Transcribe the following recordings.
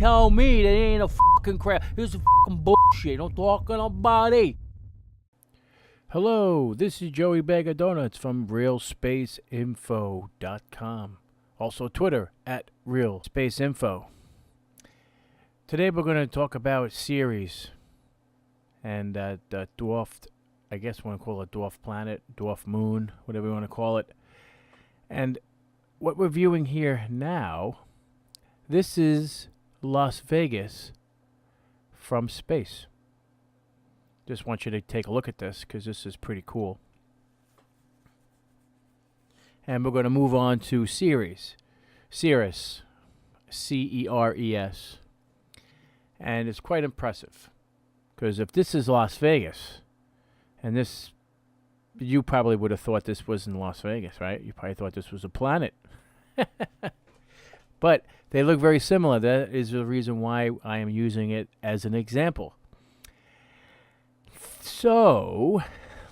tell me that ain't a fucking crap. This is fucking bullshit. Don't talk to nobody. Hello, this is Joey Bag of Donuts from realspaceinfo.com. Also Twitter at realspaceinfo. Today we're going to talk about Ceres and that dwarfed, I guess we want to call it dwarf planet, dwarf moon, whatever you want to call it. And what we're viewing here now, this is Las Vegas from space. Just want you to take a look at this because this is pretty cool. And we're going to move on to Ceres. Ceres. C-E-R-E-S. And it's quite impressive. Because if this is Las Vegas, and this, you probably would have thought this was in Las Vegas, right? You probably thought this was a planet. But they look very similar. That is the reason why I am using it as an example. So,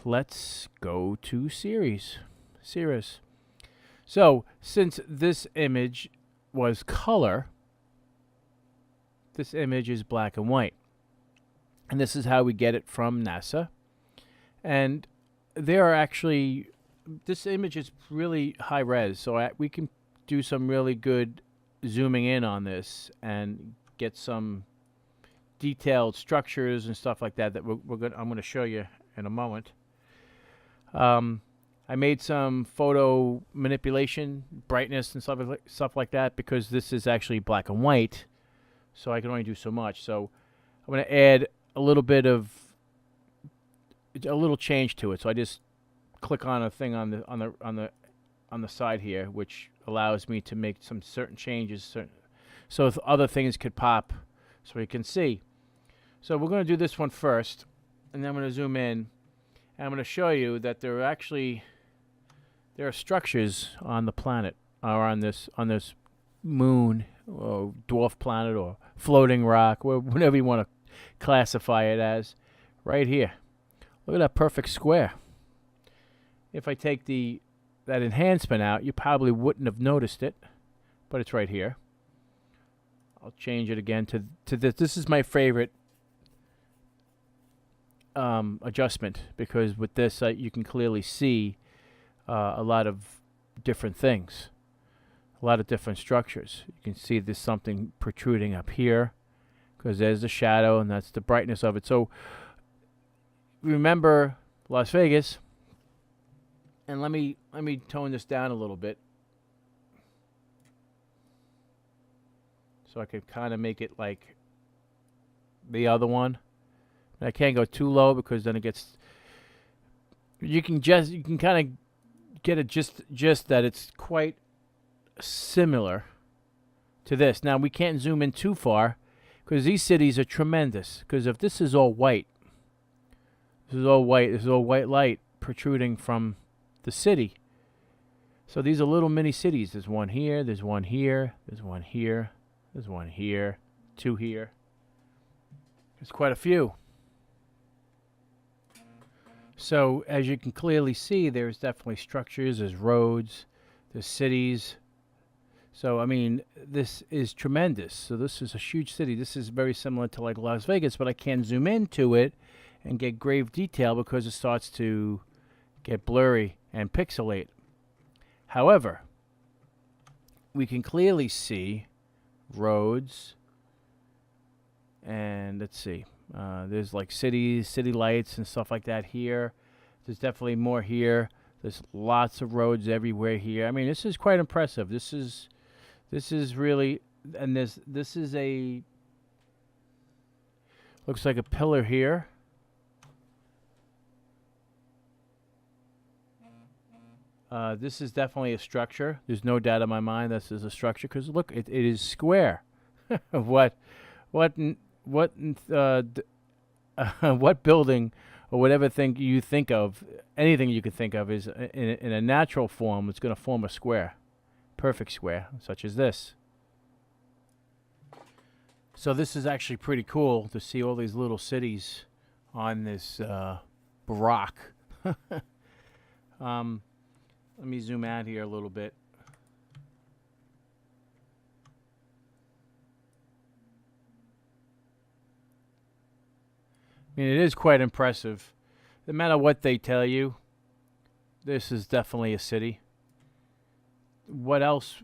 let's go to Ceres. So, since this image was color, this image is black and white. And this is how we get it from NASA. And there are actually, this image is really high res, so we can do some really good zooming in on this and get some detailed structures and stuff like that I'm going to show you in a moment. I made some photo manipulation, brightness and stuff like that because this is actually black and white, so I can only do so much. So I'm going to add a little change to it. So I just click on a thing on the side here, which allows me to make some certain changes, so if other things could pop, so you can see. So we're going to do this one first, and then I'm going to zoom in, and I'm going to show you that there are structures on the planet, or on this moon, or dwarf planet, or floating rock, whatever you want to classify it as, right here. Look at that perfect square. If I take that enhancement out, you probably wouldn't have noticed it, but it's right here. I'll change it again to this. This is my favorite adjustment because with this you can clearly see a lot of different things, a lot of different structures. You can see there's something protruding up here because there's the shadow and that's the brightness of it. So remember Las Vegas, and let me tone this down a little bit so I can kind of make it like the other one. I can't go too low because then it gets. You can kind of get it just that it's quite similar to this. Now we can't zoom in too far because these cities are tremendous. Because if this is all white, this is all white light protruding from the city. So these are little mini cities. There's one here. There's one here. There's one here. There's one here. Two here. There's quite a few. So, as you can clearly see, there's definitely structures, there's roads, there's cities. So, I mean, this is tremendous. So, this is a huge city. This is very similar to like Las Vegas, but I can zoom into it and get grave detail because it starts to get blurry and pixelate. However, we can clearly see roads, and let's see. There's like cities, city lights and stuff like that here. There's definitely more here. There's lots of roads everywhere here. I mean, this is quite impressive. This is really, and this is looks like a pillar here. This is definitely a structure. There's no doubt in my mind this is a structure because look, it is square. What building or whatever thing you think of, anything you could think of is in a natural form, it's going to form a square, perfect square, such as this. So this is actually pretty cool to see all these little cities on this rock. Let me zoom out here a little bit. I mean, it is quite impressive. No matter what they tell you, this is definitely a city. What else?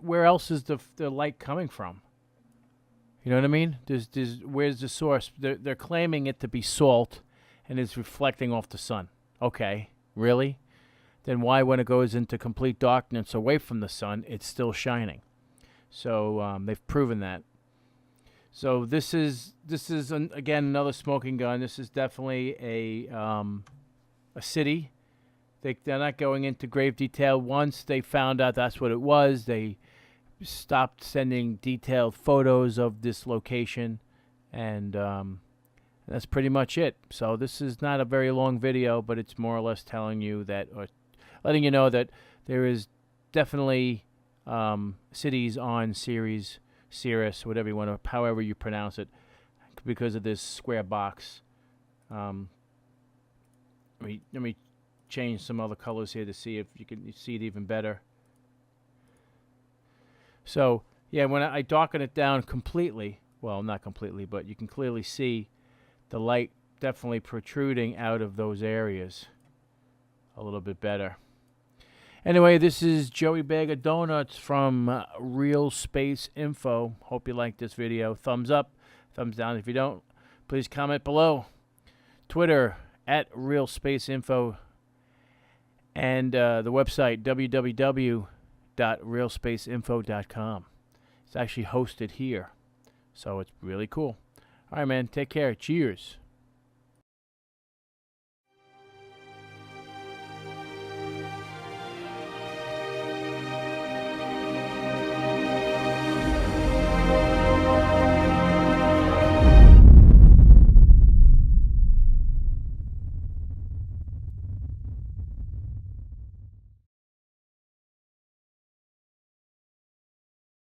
Where else is the light coming from? You know what I mean? Where's the source? They're claiming it to be salt, and it's reflecting off the sun. Okay, really? Then why, when it goes into complete darkness away from the sun, it's still shining? So they've proven that. So this is again another smoking gun. This is definitely a city. They're not going into grave detail. Once they found out that's what it was, they stopped sending detailed photos of this location, and that's pretty much it. So this is not a very long video, but it's more or less telling you that, or letting you know that there is definitely cities on Ceres, whatever you want to, however you pronounce it, because of this square box. Let me change some other colors here to see if you can see it even better. So yeah, when I darken it down completely, well, not completely, but you can clearly see the light definitely protruding out of those areas a little bit better. Anyway, this is Joey Bag of Donuts from Real Space Info. Hope you liked this video. Thumbs up, thumbs down if you don't. Please comment below. Twitter at Real Space Info, and the website www.realspaceinfo.com. It's actually hosted here, so it's really cool. All right, man. Take care. Cheers.